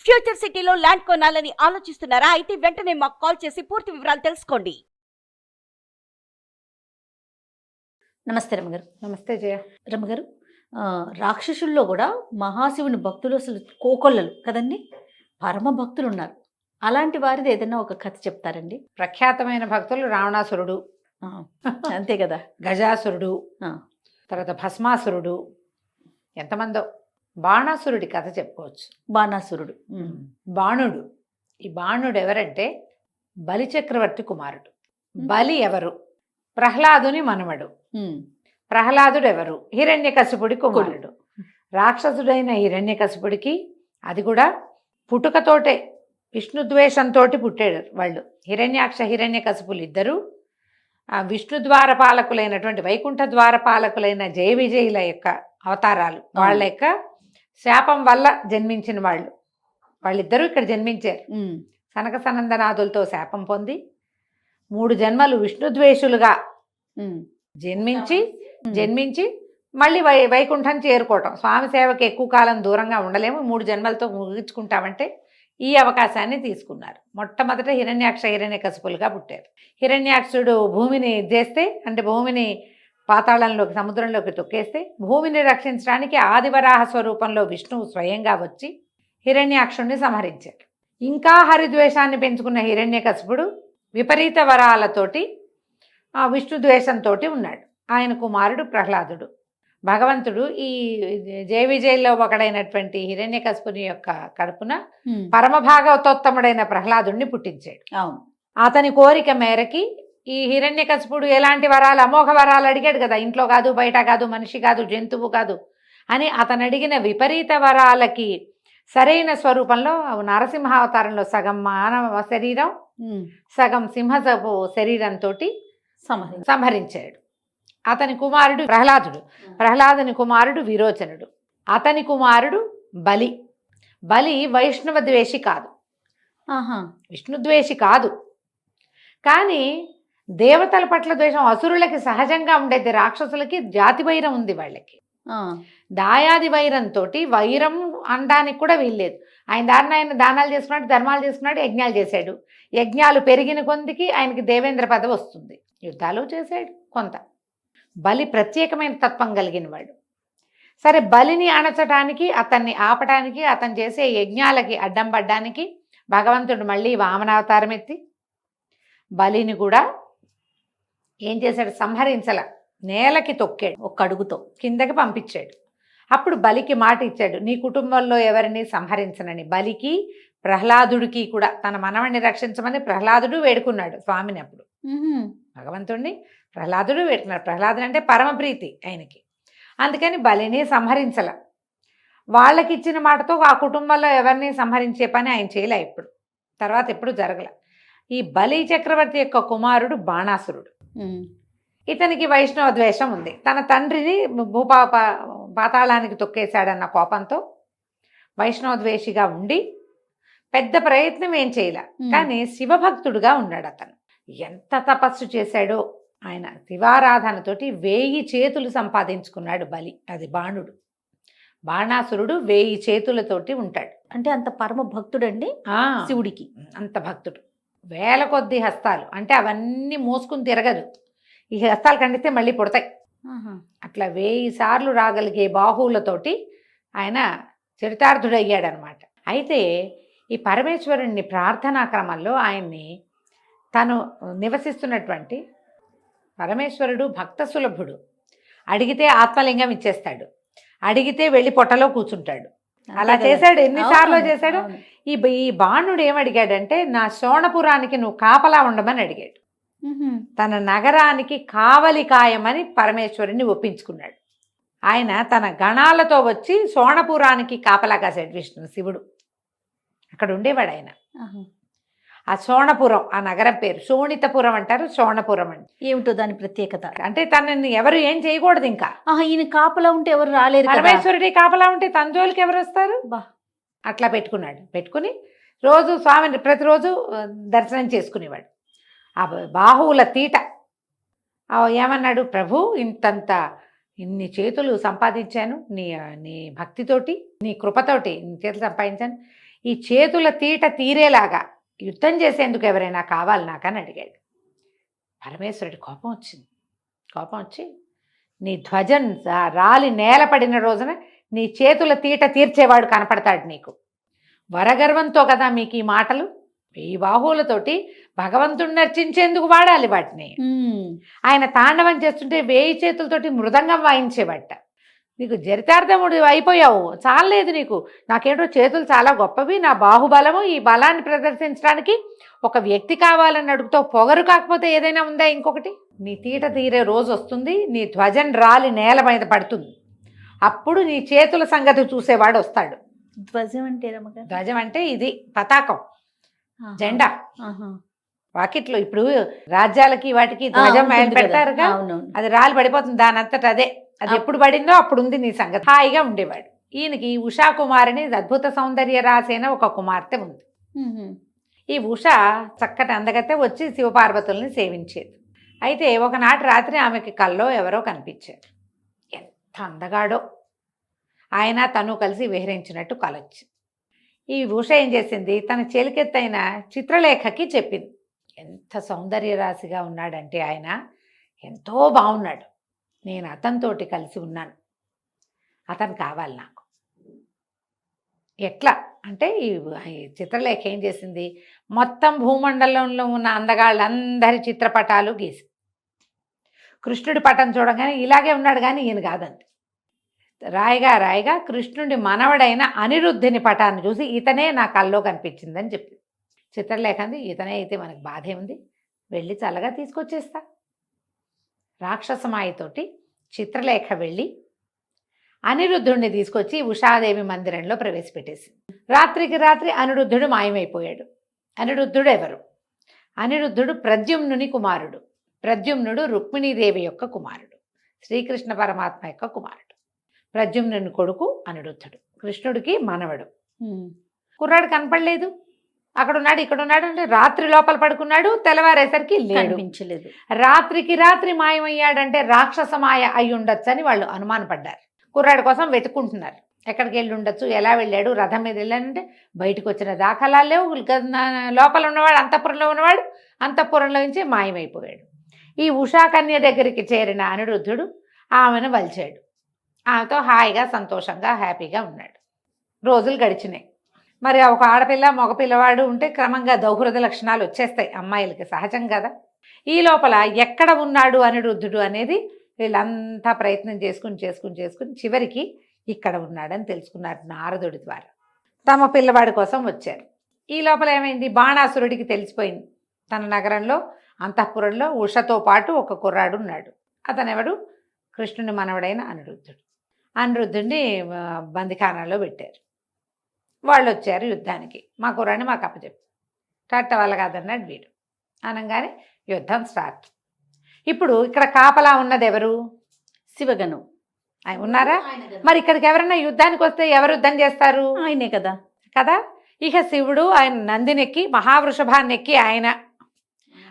Future సిటీలో land కొనాలని ఆలోచిస్తున్నారా? అయితే వెంటనే మాకు కాల్ చేసి పూర్తి వివరాలు తెలుసుకోండి. నమస్తే రమగారు. నమస్తే జయ. రమగారు, రాక్షసుల్లో కూడా మహాశివుని భక్తులు అసలు కోకొల్లలు కదండి, పరమ భక్తులు ఉన్నారు. అలాంటి వారిది ఏదైనా ఒక కథ చెప్తారండి? ప్రఖ్యాతమైన భక్తులు రావణాసురుడు, అంతే కదా, గజాసురుడు, తర్వాత భస్మాసురుడు, ఎంతమందో. బాణాసురుడి కథ చెప్పుకోవచ్చు. బాణాసురుడు, బాణుడు. ఈ బాణుడు ఎవరంటే బలిచక్రవర్తి కుమారుడు. బలి ఎవరు? ప్రహ్లాదుని మనవడు. ప్రహ్లాదుడు ఎవరు? హిరణ్యకశిపుడి కుమారుడు. రాక్షసుడైన హిరణ్యకశిపుడికి అది కూడా పుట్టుకతోటే విష్ణుద్వేషంతో పుట్టాడు వాళ్ళు. హిరణ్యాక్ష హిరణ్యకశిపులు ఇద్దరు విష్ణు ద్వారపాలకులైనటువంటి వైకుంఠ ద్వారపాలకులైన జయ విజయుల యొక్క అవతారాలు. వాళ్ళ యొక్క శాపం వల్ల జన్మించిన వాళ్ళు. వాళ్ళిద్దరూ ఇక్కడ జన్మించారు. సనక సనందనాథులతో శాపం పొంది 3 జన్మలు విష్ణుద్వేషులుగా జన్మించి మళ్ళీ వైకుంఠం చేరుకోవటం. స్వామి సేవకి ఎక్కువ కాలం దూరంగా ఉండలేము, 3 జన్మలతో ముగించుకుంటామంటే ఈ అవకాశాన్ని తీసుకున్నారు. మొట్టమొదట హిరణ్యాక్ష హిరణ్యకశిపులుగా పుట్టారు. హిరణ్యాక్షుడు భూమిని చేస్తే, అంటే భూమిని పాతాళంలోకి సముద్రంలోకి తొక్కేస్తే, భూమిని రక్షించడానికి ఆదివరాహ స్వరూపంలో విష్ణువు స్వయంగా వచ్చి హిరణ్యాక్షుడిని సంహరించారు. ఇంకా హరిద్వేషాన్ని పెంచుకున్న హిరణ్యకశిపుడు విపరీత వరాలతోటి విష్ణుద్వేషంతో ఉన్నాడు. ఆయన కుమారుడు ప్రహ్లాదుడు. భగవంతుడు ఈ జయ విజయంలో ఒకడైనటువంటి హిరణ్యకశిపుని యొక్క కడుపున పరమభాగవతోత్తముడైన ప్రహ్లాదుడిని పుట్టించాడు. అతని కోరిక మేరకి ఈ హిరణ్యకశిపుడు ఎలాంటి వరాలు, అమోఘ వరాలు అడిగాడు కదా. ఇంట్లో కాదు, బయట కాదు, మనిషి కాదు, జంతువు కాదు అని అతను అడిగిన విపరీత వరాలకి సరైన స్వరూపంలో నరసింహావతారంలో సగం మానవ శరీరం, సగం సింహపు శరీరంతో సంహరించాడు. అతని కుమారుడు ప్రహ్లాదుడు. ప్రహ్లాదుని కుమారుడు విరోచనుడు. అతని కుమారుడు బలి. బలి వైష్ణవ ద్వేషి కాదు, విష్ణుద్వేషి కాదు. కానీ దేవతల పట్ల ద్వేషం అసురులకి సహజంగా ఉండేది. రాక్షసులకి జాతి వైరం ఉంది వాళ్ళకి. దాయాది వైరంతో వైరం అనడానికి కూడా వీల్లేదు. ఆయన దారిని ఆయన దానాలు చేసుకున్నాడు, ధర్మాలు చేసుకున్నాడు, యజ్ఞాలు చేశాడు. యజ్ఞాలు పెరిగిన కొందికి ఆయనకి దేవేంద్ర పదవి వస్తుంది. యుద్ధాలు చేశాడు కొంత. బలి ప్రత్యేకమైన తత్వం కలిగిన వాడు. సరే, బలిని అణచడానికి, అతన్ని ఆపడానికి, అతను చేసే యజ్ఞాలకి అడ్డం పడ్డానికి భగవంతుడు మళ్ళీ వామనావతారం ఎత్తి బలిని కూడా ఏం చేశాడు? సంహరించల, నేలకి తొక్కాడు. ఒక్క అడుగుతో కిందకి పంపించాడు. అప్పుడు బలికి మాట ఇచ్చాడు, నీ కుటుంబంలో ఎవరిని సంహరించనని. బలికి ప్రహ్లాదుడికి కూడా తన మనవణ్ణి రక్షించమని ప్రహ్లాదుడు వేడుకున్నాడు స్వామిని. అప్పుడు భగవంతుడిని ప్రహ్లాదుడు వేడుకున్నాడు. ప్రహ్లాదుడు అంటే పరమప్రీతి ఆయనకి. అందుకని బలిని సంహరించల. వాళ్ళకి ఇచ్చిన మాటతో ఆ కుటుంబంలో ఎవరిని సంహరించే పని ఆయన చేయలే. ఇప్పుడు తర్వాత ఎప్పుడు జరగల. ఈ బలి చక్రవర్తి యొక్క కుమారుడు బాణాసురుడు. ఇతనికి వైష్ణవ ద్వేషం ఉంది. తన తండ్రిని పాతాళానికి తొక్కేశాడన్న కోపంతో వైష్ణవ ద్వేషిగా ఉండి పెద్ద ప్రయత్నం ఏం చేయలే. కానీ శివభక్తుడుగా ఉన్నాడు. అతను ఎంత తపస్సు చేశాడో ఆయన. శివారాధనతోటి 1000 చేతులు సంపాదించుకున్నాడు బలి. అది బాణుడు. బాణాసురుడు 1000 చేతులతోటి ఉంటాడు. అంటే అంత పరమ భక్తుడండి శివుడికి. అంత భక్తుడు. 1000 కొద్ది హస్తాలు, అంటే అవన్నీ మోసుకుని తిరగదు. ఈ హస్తాలు ఖండిస్తే మళ్ళీ పుడతాయి. అట్లా 1000 సార్లు రాగలిగే బాహువులతోటి ఆయన చరితార్థుడయ్యాడనమాట. అయితే ఈ పరమేశ్వరుణ్ణి ప్రార్థనా క్రమంలో ఆయన్ని తను నివసిస్తున్నటువంటి పరమేశ్వరుడు భక్త సులభుడు. అడిగితే ఆత్మలింగం ఇచ్చేస్తాడు, అడిగితే వెళ్ళి పొట్టలో కూర్చుంటాడు. అలా చేశాడు. ఎన్నిసార్లు చేశాడు. ఈ బాణుడు ఏమడిగాడంటే, నా శోణపురానికి నువ్వు కాపలా ఉండమని అడిగాడు. తన నగరానికి కావలి కాయమని పరమేశ్వరుని ఒప్పించుకున్నాడు. ఆయన తన గణాలతో వచ్చి శోణపురానికి కాపలా కాశాడు. శివుడు అక్కడ ఉండేవాడు ఆయన. ఆ శోణపురం, ఆ నగరం పేరు శోణితపురం అంటారు. శోణపురం అంటే ఏమిటో దాని ప్రత్యేకత? అంటే తనని ఎవరు ఏం చేయకూడదు. ఇంకా ఈయన కాపలా ఉంటే ఎవరు రాలేరు. పరమేశ్వరుడి కాపలా ఉంటే తన జోలికి ఎవరు వస్తారు? అట్లా పెట్టుకున్నాడు. పెట్టుకుని రోజు స్వామిని ప్రతిరోజు దర్శనం చేసుకునేవాడు. ఆ బాహువుల తీట ఏమన్నాడు, ప్రభు ఇన్ని చేతులు సంపాదించాను నీ భక్తితోటి, నీ కృపతోటి నీ చేతులు సంపాదించాను. ఈ చేతుల తీట తీరేలాగా యుద్ధం చేసేందుకు ఎవరైనా కావాలి నాకని అడిగాడు. పరమేశ్వరుడి కోపం వచ్చింది. కోపం వచ్చి నీ ధ్వజం రాలి నేల పడిన రోజున నీ చేతుల తీట తీర్చేవాడు కనపడతాడు నీకు. వరగర్వంతో కదా మీకు ఈ మాటలు. ఈ బాహువులతోటి భగవంతుడిని అర్చించేందుకు వాడాలి వాటిని. ఆయన తాండవం చేస్తుంటే 1000 చేతులతోటి మృదంగం వాయించేవాట. నీకు చరితార్థముడు అయిపోయావు, చాలలేదు నీకు. నాకేంటో చేతులు చాలా గొప్పవి, నా బాహుబలము, ఈ బలాన్ని ప్రదర్శించడానికి ఒక వ్యక్తి కావాలని అడుగుతావు. పొగరు కాకపోతే ఏదైనా ఉందా ఇంకొకటి? నీ తీట తీరే రోజు వస్తుంది, నీ ధ్వజం రాలి నేల మీద పడుతుంది. అప్పుడు నీ చేతుల సంగతి చూసేవాడు వస్తాడు. ధ్వజం అంటే రమ్మగారు? ధ్వజం అంటే ఇది పతాకం, జెండా. వాకిట్లో ఇప్పుడు రాజ్యాలకి వాటికి ధ్వజం పెడతారుగా, అది రాలి పడిపోతుంది దాని అంతటా అదే. అది ఎప్పుడు పడిందో అప్పుడు ఉంది నీ సంగతి. హాయిగా ఉండేవాడు. ఈయనకి ఉషా కుమారిని అద్భుత సౌందర్య రాసేన ఒక కుమార్తె ఉంది. ఈ ఉష చక్కటి అందగతే వచ్చి శివపార్వతుల్ని సేవించేది. అయితే ఒకనాటి రాత్రి ఆమెకి కల్లో ఎవరో కనిపించారు. ఎంత అందగాడో! ఆయన తను కలిసి విహరించినట్టు కలొచ్చి ఈ ఉష ఏం చేసింది, తన చెలికెత్తైన చిత్రలేఖకి చెప్పింది. ఎంత సౌందర్య రాశిగా ఉన్నాడంటే ఆయన, ఎంతో బాగున్నాడు, నేను అతనితోటి కలిసి ఉన్నాను, అతను కావాలి నాకు. ఎట్లా అంటే ఈ చిత్రలేఖ ఏం చేసింది, మొత్తం భూమండలంలో ఉన్న అందగాళ్ళందరి చిత్రపటాలు గీసి, కృష్ణుడి పటం చూడగానే ఇలాగే ఉన్నాడు కానీ ఈయన కాదండి. రాయిగా రాయిగా కృష్ణుడి మనవడైన అనిరుద్ధుని పటాన్ని చూసి ఇతనే నా కల్లో కనిపించిందని చెప్పింది. చిత్రలేఖ అంది, ఇతనే అయితే మనకు బాధే ఉంది, వెళ్ళి చల్లగా తీసుకొచ్చేస్తా. రాక్షసమాయతోటి చిత్రలేఖ వెళ్ళి అనిరుద్ధుడిని తీసుకొచ్చి ఉషాదేవి మందిరంలో ప్రవేశపెట్టేసింది. రాత్రికి రాత్రి అనిరుద్ధుడు మాయమైపోయాడు. అనిరుద్ధుడు ఎవరు? అనిరుద్ధుడు ప్రద్యుమ్నుని కుమారుడు. ప్రద్యుమ్నుడు రుక్మిణీదేవి యొక్క కుమారుడు, శ్రీకృష్ణ పరమాత్మ యొక్క కుమారుడు. ప్రద్యుమ్నుని కొడుకు అనిరుద్ధుడు, కృష్ణుడికి మనవడు. కుర్రాడు కనపడలేదు, అక్కడ ఉన్నాడు ఇక్కడ ఉన్నాడు అంటే రాత్రి లోపల పడుకున్నాడు, తెల్లవారేసరికి కనిపించలేదు. రాత్రికి రాత్రి మాయమయ్యాడంటే రాక్షస మాయ అయి ఉండొచ్చు అని వాళ్ళు అనుమానపడ్డారు. కుర్రాడి కోసం వెతుక్కుంటున్నారు, ఎక్కడికి వెళ్ళి ఉండొచ్చు, ఎలా వెళ్ళాడు, రథం మీద వెళ్ళాడంటే బయటకు వచ్చిన దాఖలాలు లేవు. లోపల ఉన్నవాడు అంతఃపురంలో ఉన్నవాడు అంతఃపురంలో నుంచి మాయమైపోయాడు. ఈ ఉషాకన్య దగ్గరికి చేరిన అనిరుద్ధుడు ఆమెను వలిచాడు. ఆమెతో హాయిగా సంతోషంగా హ్యాపీగా ఉన్నాడు. రోజులు గడిచినాయి. మరి ఒక ఆడపిల్ల మగపిల్లవాడు ఉంటే క్రమంగా దౌహృద లక్షణాలు వచ్చేస్తాయి అమ్మాయిలకి, సహజం కదా. ఈ లోపల ఎక్కడ ఉన్నాడు అనిరుద్ధుడు అనేది వీళ్ళంతా ప్రయత్నం చేసుకుని చివరికి ఇక్కడ ఉన్నాడని తెలుసుకున్నారు నారదుడి ద్వారా. తమ పిల్లవాడి కోసం వచ్చారు. ఈ లోపల ఏమైంది, బాణాసురుడికి తెలిసిపోయింది తన నగరంలో అంతఃపురంలో ఉషతో పాటు ఒక కుర్రాడు ఉన్నాడు. అతను ఎవడు? కృష్ణుని మనవడైన అనిరుద్ధుడు. అనిరుద్ధుడిని బందిఖానాలో పెట్టారు. వాళ్ళు వచ్చారు యుద్ధానికి. మా కుర్రాడిని మాకు అప్పచెప్పు. టట్ట వల్ల కాదన్నాడు వీడు. అనగానే యుద్ధం స్టార్ట్. ఇప్పుడు ఇక్కడ కాపలా ఉన్నది ఎవరు? శివగణం ఆయన ఉన్నారా? మరి ఇక్కడికి ఎవరైనా యుద్ధానికి వస్తే ఎవరు యుద్ధం చేస్తారు? ఆయనే కదా. కదా. ఇక శివుడు ఆయన నందినెక్కి మహావృషభాన్నెక్కి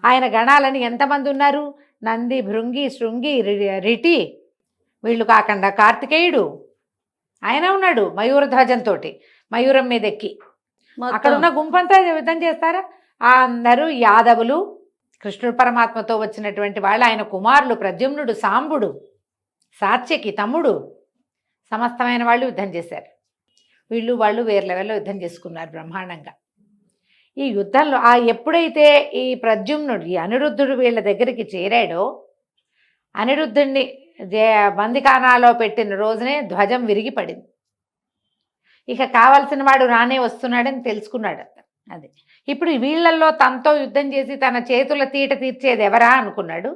ఆయన గణాలని ఎంతమంది ఉన్నారు? నంది, భృంగి, శృంగి, రిటి, వీళ్ళు కాకుండా కార్తికేయుడు ఆయన ఉన్నాడు మయూరధ్వజంతో, మయూరం మీద ఎక్కి. అక్కడ ఉన్న గుంపంతా యుద్ధం చేస్తారా? అందరూ యాదవులు, కృష్ణుడు పరమాత్మతో వచ్చినటువంటి వాళ్ళు, ఆయన కుమారులు ప్రద్యుమ్నుడు, సాంబుడు, సాత్యకి తమ్ముడు, సమస్తమైన వాళ్ళు యుద్ధం చేశారు. వాళ్ళు వేరే లెవెల్లో యుద్ధం చేసుకున్నారు బ్రహ్మాండంగా. ఈ యుద్ధంలో ఎప్పుడైతే ఈ ప్రద్యుమ్నుడు ఈ అనిరుద్ధుడు వీళ్ళ దగ్గరికి చేరాడో, అనిరుద్ధుడిని బందిఖానాలో పెట్టిన రోజునే ధ్వజం విరిగి పడింది. ఇక కావలసిన వాడు రానే వస్తున్నాడని తెలుసుకున్నాడు. అది ఇప్పుడు వీళ్ళల్లో తనతో యుద్ధం చేసి తన చేతుల తీట తీర్చేది ఎవరా అనుకున్నాడు.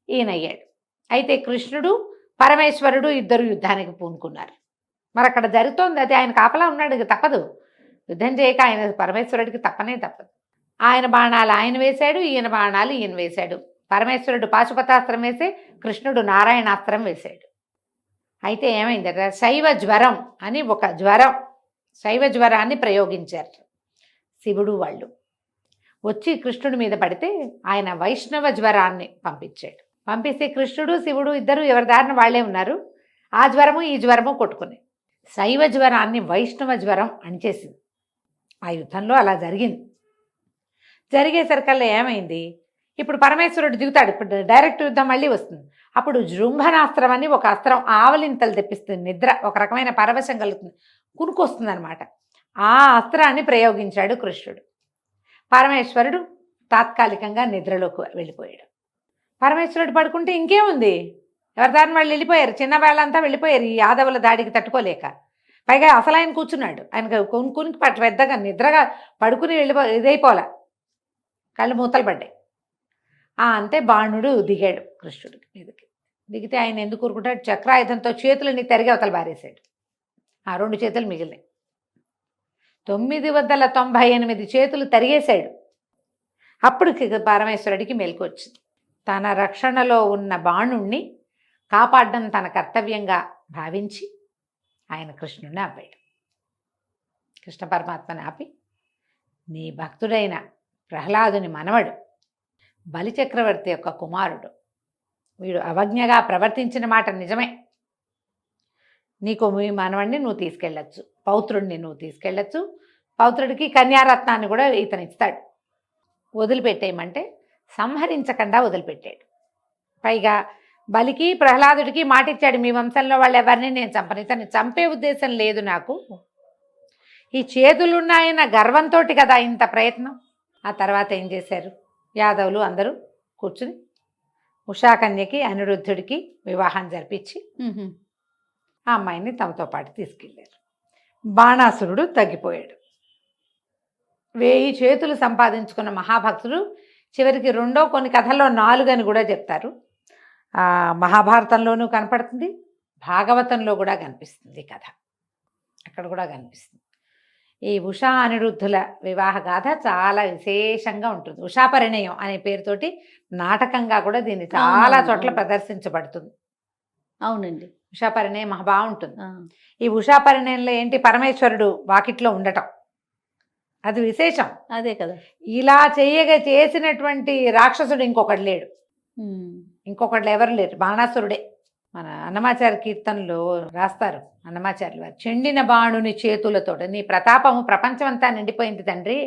ఈయనయ్యాడు. అయితే కృష్ణుడు పరమేశ్వరుడు ఇద్దరు యుద్ధానికి పూనుకున్నారు. మరి అక్కడ జరుగుతోంది అది. ఆయన కాపలా ఉన్నాడు, ఇక తప్పదు. యుద్ధం చేయక ఆయన పరమేశ్వరుడికి తప్పదు. ఆయన బాణాలు ఆయన వేశాడు, ఈయన బాణాలు ఈయన వేశాడు. పరమేశ్వరుడు పాశుపతాస్త్రం వేసి కృష్ణుడు నారాయణాస్త్రం వేశాడు. అయితే ఏమైందట, శైవ జ్వరం అని ఒక జ్వరం, శైవ జ్వరాన్ని ప్రయోగించారు శివుడు. వాళ్ళు వచ్చి కృష్ణుడి మీద పడితే ఆయన వైష్ణవ జ్వరాన్ని పంపించాడు. పంపిస్తే కృష్ణుడు శివుడు ఇద్దరు ఎవరి దారిన వాళ్ళే ఉన్నారు. ఆ జ్వరము ఈ జ్వరము కొట్టుకుని శైవ జ్వరాన్ని వైష్ణవ జ్వరం అణిచేసింది. ఆ యుద్ధంలో అలా జరిగింది. జరిగేసరికల్లా ఏమైంది, ఇప్పుడు పరమేశ్వరుడు దిగుతాడు, ఇప్పుడు డైరెక్ట్ యుద్ధం మళ్ళీ వస్తుంది. అప్పుడు జృంభనాస్త్రం అని ఒక అస్త్రం ఆవలింతలు తెప్పిస్తుంది, నిద్ర ఒక రకమైన పరవశం కలుగుతుంది, కునుకొస్తుంది అనమాట. ఆ అస్త్రాన్ని ప్రయోగించాడు కృష్ణుడు. పరమేశ్వరుడు తాత్కాలికంగా నిద్రలోకి వెళ్ళిపోయాడు. పరమేశ్వరుడు పడుకుంటే ఇంకేముంది, ఎవరి దారిని వాళ్ళు వెళ్ళిపోయారు, చిన్న వాళ్ళంతా వెళ్ళిపోయారు ఈ యాదవుల దాడికి తట్టుకోలేక. పైగా అసలు ఆయన కూర్చున్నాడు, ఆయన కొనుక్కునికి పెద్దగా నిద్రగా పడుకుని ఇదైపోలే, కళ్ళు మూతలు పడ్డాయి. అంతే బాణుడు దిగాడు కృష్ణుడికి మీదకి. దిగితే ఆయన ఎందుకు ఊరుకుంటాడు, చక్రాయుధంతో చేతులని తరిగి అవతల బారేశాడు. ఆ 2 చేతులు మిగిలినాయి. 998 చేతులు తరిగేశాడు. అప్పుడు పరమేశ్వరుడికి మెలకు వచ్చింది. తన రక్షణలో ఉన్న బాణుణ్ణి కాపాడడం తన కర్తవ్యంగా భావించి ఆయన కృష్ణుడిని ఆపాడు. కృష్ణ పరమాత్మని ఆపి, నీ భక్తుడైన ప్రహ్లాదుని మనవడు, బలిచక్రవర్తి యొక్క కుమారుడు, వీడు అవజ్ఞగా ప్రవర్తించిన మాట నిజమే. నీకు మీ మనవడిని నువ్వు తీసుకెళ్ళచ్చు, పౌత్రుడిని నువ్వు తీసుకెళ్ళచ్చు, పౌత్రుడికి కన్యారత్నాన్ని కూడా ఇతను ఇస్తాడు, వదిలిపెట్టేయమంటే సంహరించకుండా వదిలిపెట్టాడు. పైగా బలికి ప్రహ్లాదుడికి మాటిచ్చాడు, మీ వంశంలో వాళ్ళు ఎవరిని నేను చంపను, ఇతన్ని చంపే ఉద్దేశం లేదు నాకు, ఈ చేతులున్నాయన్న గర్వంతో కదా ఇంత ప్రయత్నం. ఆ తర్వాత ఏం చేశారు, యాదవులు అందరూ కూర్చుని ఉషాకన్యకి అనిరుద్ధుడికి వివాహం జరిపించి ఆ అమ్మాయిని తమతో పాటు తీసుకెళ్ళారు. బాణాసురుడు తగ్గిపోయాడు. 1000 చేతులు సంపాదించుకున్న మహాభక్తుడు చివరికి కొన్ని కథల్లో 4 అని కూడా చెప్తారు. మహాభారతంలోనూ కనపడుతుంది, భాగవతంలో కూడా కనిపిస్తుంది కథ, అక్కడ కూడా కనిపిస్తుంది. ఈ ఉషా అనిరుద్ధుల వివాహ గాథ చాలా విశేషంగా ఉంటుంది. ఉషా పరిణయం అనే పేరుతోటి నాటకంగా కూడా దీన్ని చాలా చోట్ల ప్రదర్శించబడుతుంది. అవునండి, ఉషా పరిణయం మహా బాగుంటుంది. ఈ ఉషా పరిణయంలో ఏంటి, పరమేశ్వరుడు వాకిట్లో ఉండటం, అది విశేషం. అదే కదా, ఇలా చేసినటువంటి రాక్షసుడు ఇంకొకడు లేడు, ఇంకొకళ్ళు ఎవరు లేరు, బాణాసురుడే. మన అన్నమాచార్య కీర్తనలో రాస్తారు అన్నమాచార్యులు వారు, చెండిన బాణుని చేతులతో నీ ప్రతాపము ప్రపంచమంతా నిండిపోయింది తండ్రి.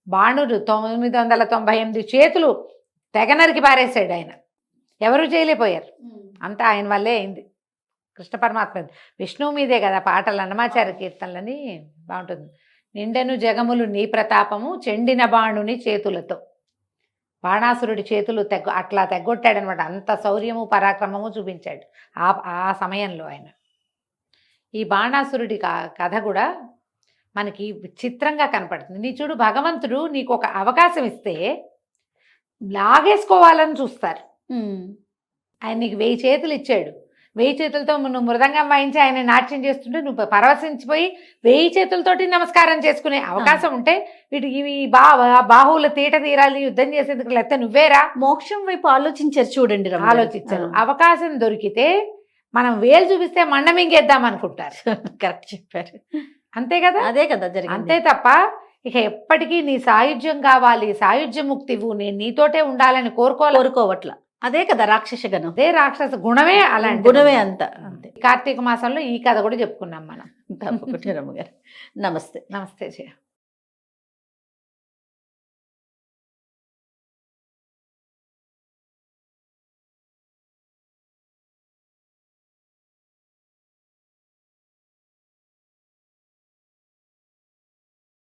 బాణుడు 998 చేతులు తెగనరికి పారేశాడు ఆయన, ఎవరు చేయలేకపోయారు, అంతా ఆయన వల్లే అయింది. కృష్ణ పరమాత్మ విష్ణువు మీదే కదా పాటలు, అన్నమాచార్య కీర్తనలని బాగుంటుంది. నిండెను జగములు నీ ప్రతాపము చెండిన బాణుని చేతులతో. బాణాసురుడి చేతులు అట్లా తెగ్గొట్టాడనమాట, అంత శౌర్యము పరాక్రమము చూపించాడు ఆ సమయంలో ఆయన. ఈ బాణాసురుడి కథ కూడా మనకి విచిత్రంగా కనపడుతుంది. నీ చూడు, భగవంతుడు నీకు ఒక అవకాశం ఇస్తే లాగేసుకోవాలని చూస్తారు. ఆయన నీకు 1000 చేతులు ఇచ్చాడు, 1000 చేతులతో నువ్వు మృదంగం వాయించి ఆయన నాట్యం చేస్తుంటే నువ్వు పరవశించిపోయి 1000 చేతులతోటి నమస్కారం చేసుకునే అవకాశం ఉంటే వీటికి బాహువుల తీట తీరాలి, యుద్ధం చేసేందుకు లేకపోతే నువ్వేరా, మోక్షం వైపు ఆలోచించారు చూడండి, ఆలోచించారు. అవకాశం దొరికితే మనం వేలు చూపిస్తే మండ మింగేద్దాం అనుకుంటారు. కరెక్ట్ చెప్పారు, అంతే కదా, అదే కదా జరిగింది. అంతే తప్ప ఇక ఎప్పటికీ నీ సాయుధ్యం కావాలి, సాయుధ్య ముక్తివు, నేను నీతోటే ఉండాలని కోరుకోవట్ల. అదే కదా రాక్షస గణం, అదే రాక్షస గుణమే, అలాంటి గుణమే అంతే. కార్తీక మాసంలో ఈ కథ కూడా చెప్పుకున్నాం మనం. తప్పకుండా రమ్మగారు. నమస్తే. నమస్తే జయ.